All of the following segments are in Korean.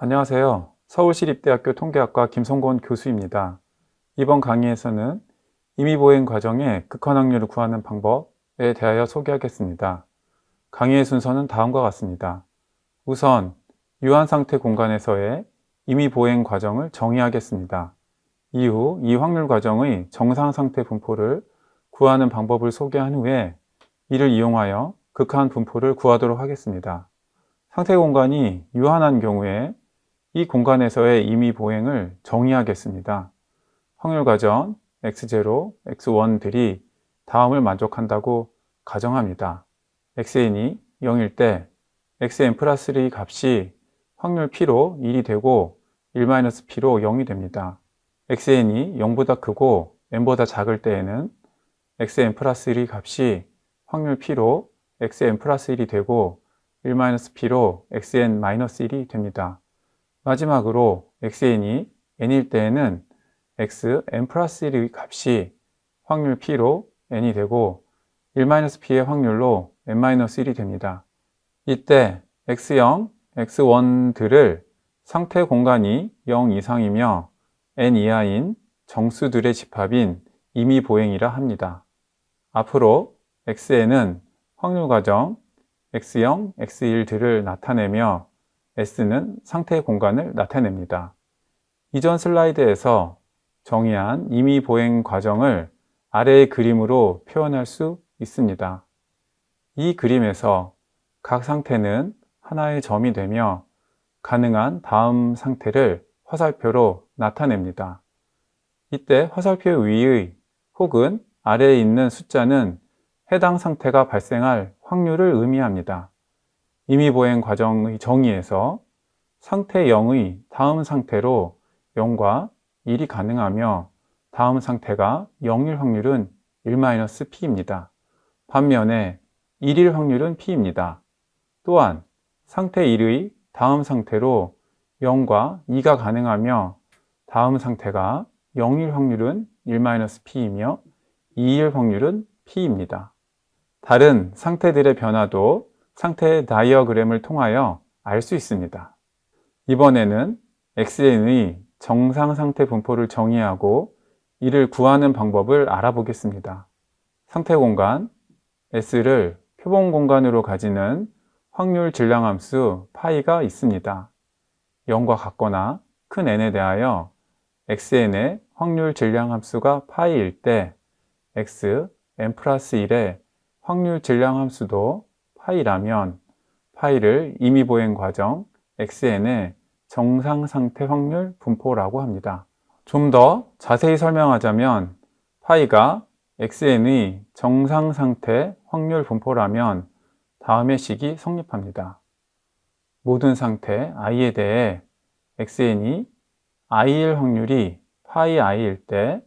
안녕하세요. 서울시립대학교 통계학과 김성곤 교수입니다. 이번 강의에서는 임의보행 과정의 극한 확률을 구하는 방법에 대하여 소개하겠습니다. 강의의 순서는 다음과 같습니다. 우선 유한상태 공간에서의 임의보행 과정을 정의하겠습니다. 이후 이 확률 과정의 정상상태 분포를 구하는 방법을 소개한 후에 이를 이용하여 극한 분포를 구하도록 하겠습니다. 상태 공간이 유한한 경우에 이 공간에서의 임의 보행을 정의하겠습니다. 확률 과정 x0, x1들이 다음을 만족한다고 가정합니다. xn이 0일 때 xn 플러스 1의 값이 확률 p로 1이 되고 1-p로 0이 됩니다. xn이 0보다 크고 n보다 작을 때에는 xn 플러스 1의 값이 확률 p로 xn 플러스 1이 되고 1-p로 xn-1이 됩니다. 마지막으로 xn이 n일 때에는 xn 플러스 1의 값이 확률 p로 n이 되고 1-p의 확률로 n-1이 됩니다. 이때 x0, x1들을 상태 공간이 0 이상이며 n 이하인 정수들의 집합인 임의 보행이라 합니다. 앞으로 xn은 확률 과정 x0, x1들을 나타내며 S는 상태 공간을 나타냅니다. 이전 슬라이드에서 정의한 임의 보행 과정을 아래의 그림으로 표현할 수 있습니다. 이 그림에서 각 상태는 하나의 점이 되며 가능한 다음 상태를 화살표로 나타냅니다. 이때 화살표 위의 혹은 아래에 있는 숫자는 해당 상태가 발생할 확률을 의미합니다. 임의보행 과정의 정의에서 상태 0의 다음 상태로 0과 1이 가능하며 다음 상태가 0일 확률은 1-p입니다. 반면에 1일 확률은 p입니다. 또한 상태 1의 다음 상태로 0과 2가 가능하며 다음 상태가 0일 확률은 1-p이며 2일 확률은 p입니다. 다른 상태들의 변화도 상태 다이어그램을 통하여 알 수 있습니다. 이번에는 xn의 정상 상태 분포를 정의하고 이를 구하는 방법을 알아보겠습니다. 상태 공간 S를 표본 공간으로 가지는 확률 질량함수 파이가 있습니다. 0과 같거나 큰 n에 대하여 xn의 확률 질량함수가 파이일 때 x n 플러스 1의 확률 질량함수도 파이라면 파이를 임의보행 과정 xn의 정상상태 확률 분포라고 합니다. 좀 더 자세히 설명하자면 파이가 xn의 정상상태 확률 분포라면 다음의 식이 성립합니다. 모든 상태 i에 대해 xn이 i일 확률이 파이 i일 때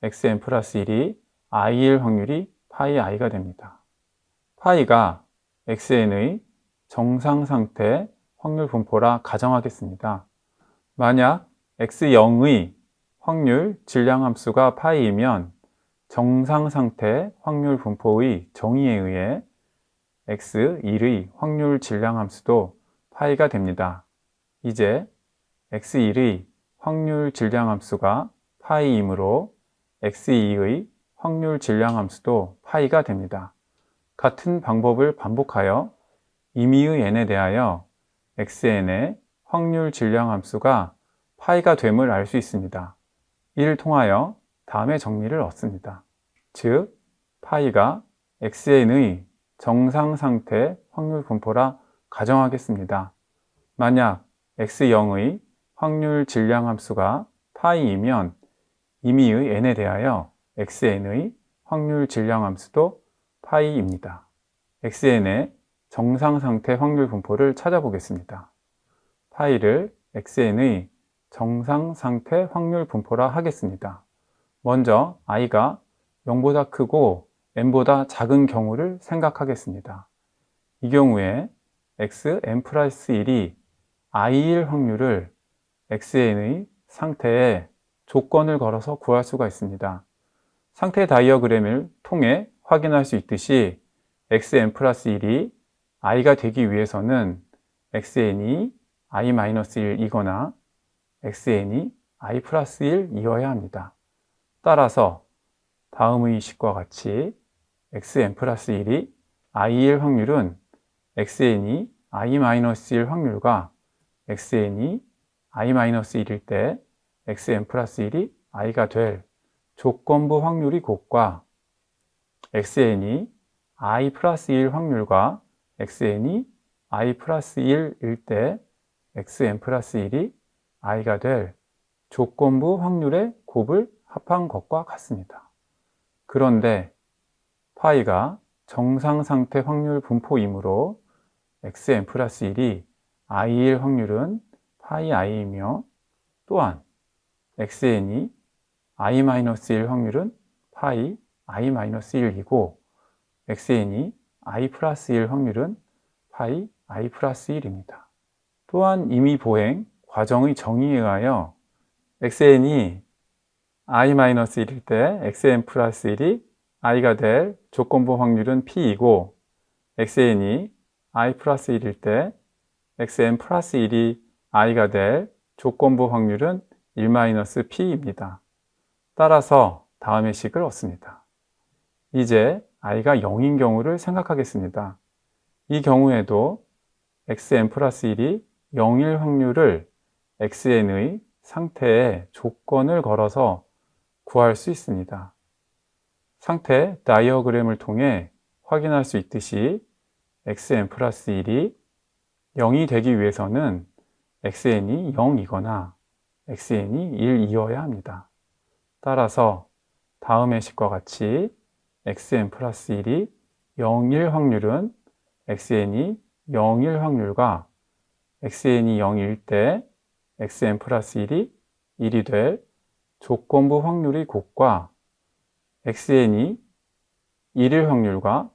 xn 플러스 1이 i일 확률이 파이 i가 됩니다. 파이가 xn의 정상상태 확률 분포라 가정하겠습니다. 만약 x0의 확률 질량함수가 파이이면 정상상태 확률 분포의 정의에 의해 x1의 확률 질량함수도 파이가 됩니다. 이제 x1의 확률 질량함수가 파이이므로 x2의 확률 질량함수도 파이가 됩니다. 같은 방법을 반복하여 임의의 n에 대하여 xn의 확률 질량함수가 파이가 됨을 알 수 있습니다. 이를 통하여 다음의 정리를 얻습니다. 즉, 파이가 xn의 정상상태 확률 분포라 가정하겠습니다. 만약 x0의 확률 질량함수가 파이이면 임의의 n에 대하여 xn의 확률 질량함수도 파이입니다. xn의 정상상태 확률 분포를 찾아보겠습니다. 파이를 xn의 정상상태 확률 분포라 하겠습니다. 먼저 i가 0보다 크고 n보다 작은 경우를 생각하겠습니다. 이 경우에 xn 플러스 1이 i일 확률을 xn의 상태에 조건을 걸어서 구할 수가 있습니다. 상태 다이어그램을 통해 확인할 수 있듯이 xn 플러스 1이 i가 되기 위해서는 xn이 i-1이거나 xn이 i 플러스 1이어야 합니다. 따라서 다음의 식과 같이 xn 플러스 1이 i일 확률은 xn이 i-1 확률과 xn이 i-1일 때 xn 플러스 1이 i가 될 조건부 확률이 곱과 xn이 i 플러스 1 확률과 xn이 i 플러스 1일 때 xn 플러스 1이 i가 될 조건부 확률의 곱을 합한 것과 같습니다. 그런데 파이가 정상상태 확률 분포이므로 xn 플러스 1이 i일 확률은 파이 i이며 또한 xn이 i-1 확률은 파이 i-1이고 xn이 i 플러스 1 확률은 파이 i 플러스 1입니다. 또한 이미 보행 과정의 정의에 의하여 xn이 i-1일 때 xn 플러스 1이 i가 될 조건부 확률은 p이고 xn이 i 플러스 1일 때 xn 플러스 1이 i가 될 조건부 확률은 1-p입니다. 따라서 다음의 식을 얻습니다. 이제 i가 0인 경우를 생각하겠습니다. 이 경우에도 xn 플러스 1이 0일 확률을 xn의 상태에 조건을 걸어서 구할 수 있습니다. 상태 다이어그램을 통해 확인할 수 있듯이 xn 플러스 1이 0이 되기 위해서는 xn이 0이거나 xn이 1이어야 합니다. 따라서 다음의 식과 같이 xn 플러스 1이 0일 확률은 xn이 0일 확률과 xn이 0일 때 xn 플러스 1이 1이 될 조건부 확률의 곱과 xn이 1일 확률과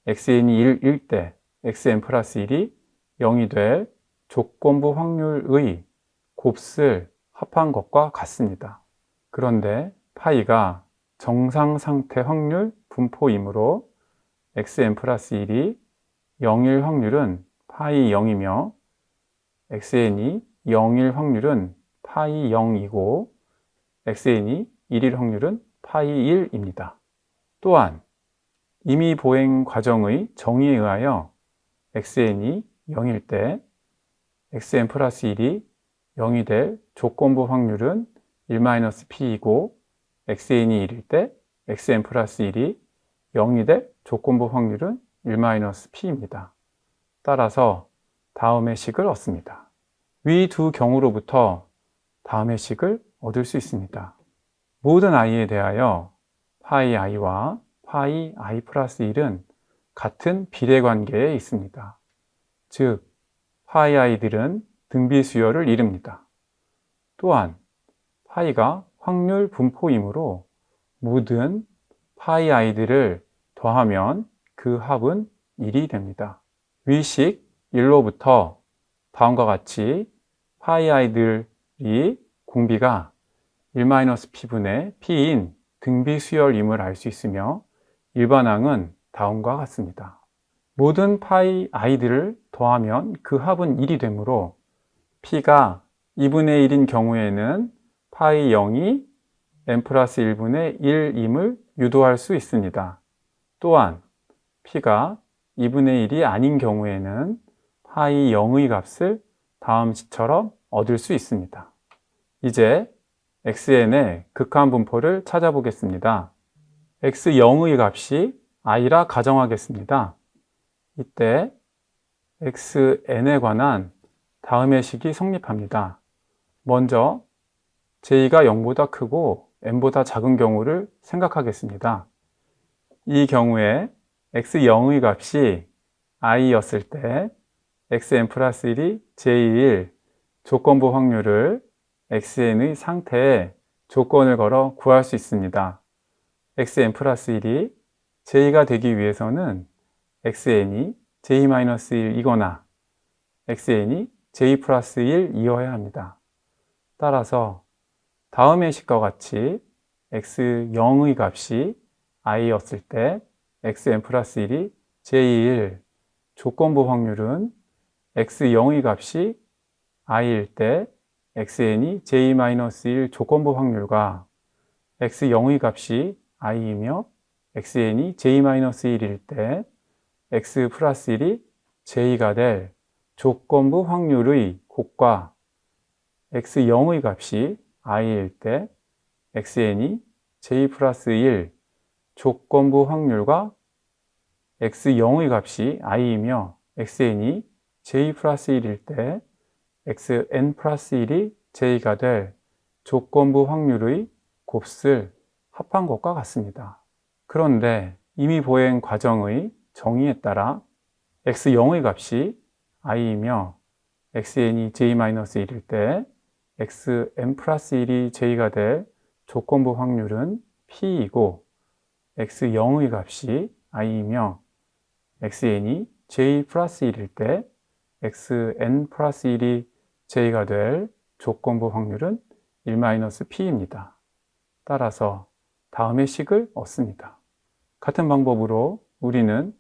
xn이 1일 때 xn 플러스 1이 0이 될 조건부 확률의 곱을 합한 것과 같습니다. 그런데 파이가 정상 상태 확률 분포이므로 xn 플러스 1이 0일 확률은 파이 0이며 xn이 0일 확률은 파이 0이고 xn이 1일 확률은 파이 1입니다. 또한 이미 보행 과정의 정의에 의하여 xn이 0일 때 xn 플러스 1이 0이 될 조건부 확률은 1-p이고 xn이 1일 때 xn 플러스 1이 0이 될 조건부 확률은 1-p입니다. 따라서 다음의 식을 얻습니다. 위 두 경우로부터 다음의 식을 얻을 수 있습니다. 모든 i에 대하여 파이 i와 파이 i 플러스 1은 같은 비례관계에 있습니다. 즉, 파이 i들은 등비 수열을 이룹니다. 또한 파이가 확률 분포이므로 모든 파이 i들을 더하면 그 합은 1이 됩니다. 위식 1로부터 다음과 같이 파이 i들이 공비가 1-p분의 p인 등비 수열임을 알 수 있으며 일반항은 다음과 같습니다. 모든 파이 i들을 더하면 그 합은 1이 되므로 p가 2분의 1인 경우에는 파이 0이 n 플러스 1분의 1임을 유도할 수 있습니다. 또한 p가 2분의 1이 아닌 경우에는 파이 0의 값을 다음 시처럼 얻을 수 있습니다. 이제 xn의 극한 분포를 찾아보겠습니다. x0의 값이 i라 가정하겠습니다. 이때 xn에 관한 다음의 식이 성립합니다. 먼저 j가 0보다 크고 n보다 작은 경우를 생각하겠습니다. 이 경우에 x0의 값이 i였을 때 xn 플러스 1이 j1 조건부 확률을 xn의 상태에 조건을 걸어 구할 수 있습니다. xn 플러스 1이 j가 되기 위해서는 xn이 j-1이거나 xn이 j 플러스 1이어야 합니다. 따라서 다음의 식과 같이 x0의 값이 i였을 때 xn 플러스 1이 j1 조건부 확률은 x0의 값이 i일 때 xn이 j-1 조건부 확률과 x0의 값이 i이며 xn이 j-1일 때 x 플러스 1이 j가 될 조건부 확률의 곱과 x0의 값이 i일 때 xn이 j 플러스 1 조건부 확률과 x0의 값이 i이며 xn이 j 플러스 1일 때 xn 플러스 1이 j가 될 조건부 확률의 곱을 합한 것과 같습니다. 그런데 이미 보행 과정의 정의에 따라 x0의 값이 i이며 xn이 j-1일 때 xn 플러스 1이 j가 될 조건부 확률은 p이고 x0의 값이 i이며 xn이 j 플러스 1일 때 xn 플러스 1이 j가 될 조건부 확률은 1-p입니다. 따라서 다음의 식을 얻습니다. 같은 방법으로 우리는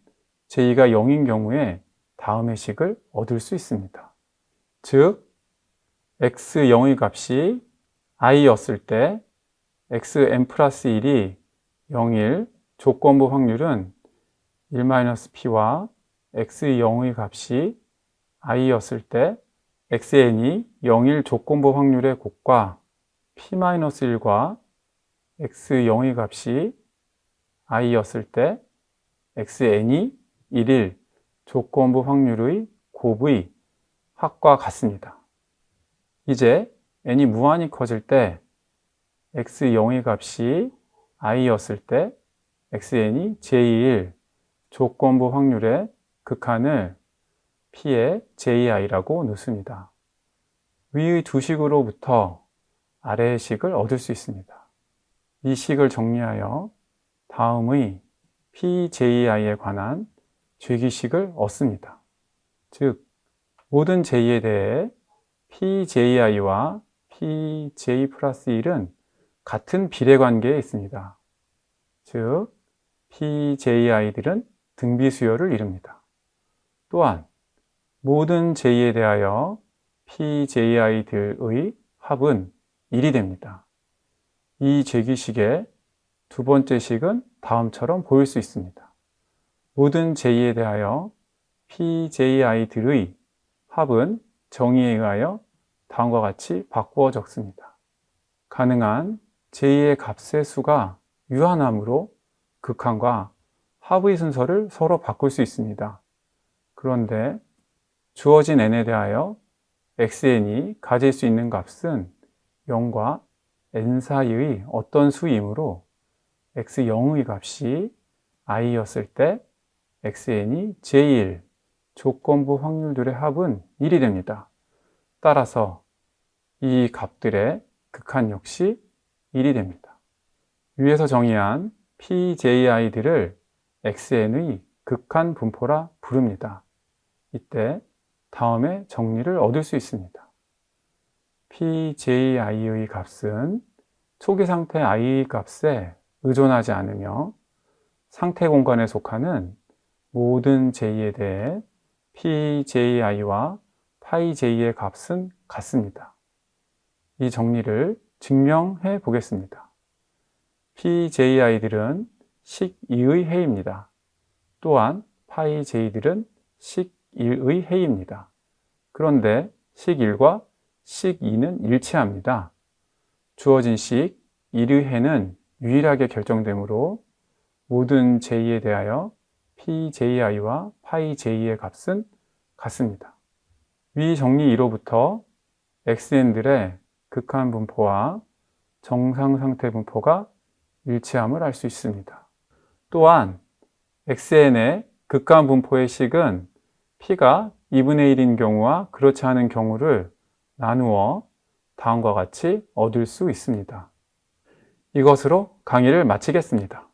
j가 0인 경우에 다음의 식을 얻을 수 있습니다. 즉, x0의 값이 i였을 때 xn 플러스 1이 0일 조건부 확률은 1-p와 x0의 값이 i였을 때 xn이 0일 조건부 확률의 곱과 p-1과 x0의 값이 i였을 때 xn이 1일 조건부 확률의 곱의 합과 같습니다. 이제 n이 무한히 커질 때 x0의 값이 i였을 때 xn이 j1 조건부 확률의 극한을 p의 ji라고 놓습니다. 위의 두 식으로부터 아래의 식을 얻을 수 있습니다. 이 식을 정리하여 다음의 pji에 관한 죄기식을 얻습니다. 즉, 모든 j에 대해 pji와 pj 플러스 1은 같은 비례관계에 있습니다. 즉, pji들은 등비수열을 이룹니다. 또한 모든 j에 대하여 pji들의 합은 1이 됩니다. 이 죄기식의 두 번째 식은 다음처럼 보일 수 있습니다. 모든 j에 대하여 pji들의 합은 정의에 의하여 다음과 같이 바꾸어 적습니다. 가능한 j의 값의 수가 유한하므로 극한과 합의 순서를 서로 바꿀 수 있습니다. 그런데 주어진 n에 대하여 xn이 가질 수 있는 값은 0과 n 사이의 어떤 수이므로 x0의 값이 i였을 때 xn이 j1 조건부 확률들의 합은 1이 됩니다. 따라서 이 값들의 극한 역시 1이 됩니다. 위에서 정의한 pji들을 xn의 극한 분포라 부릅니다. 이때 다음의 정리를 얻을 수 있습니다. pji의 값은 초기 상태 i의 값에 의존하지 않으며 상태 공간에 속하는 모든 j에 대해 pji와 pj의 값은 같습니다. 이 정리를 증명해 보겠습니다. pji들은 식 2의 해입니다. 또한 pj들은 식 1의 해입니다. 그런데 식 1과 식 2는 일치합니다. 주어진 식 1의 해는 유일하게 결정되므로 모든 j에 대하여 pji와 pj의 값은 같습니다. 위 정리 2로부터 xn들의 극한 분포와 정상 상태 분포가 일치함을 알 수 있습니다. 또한 xn의 극한 분포의 식은 p가 2분의 1인 경우와 그렇지 않은 경우를 나누어 다음과 같이 얻을 수 있습니다. 이것으로 강의를 마치겠습니다.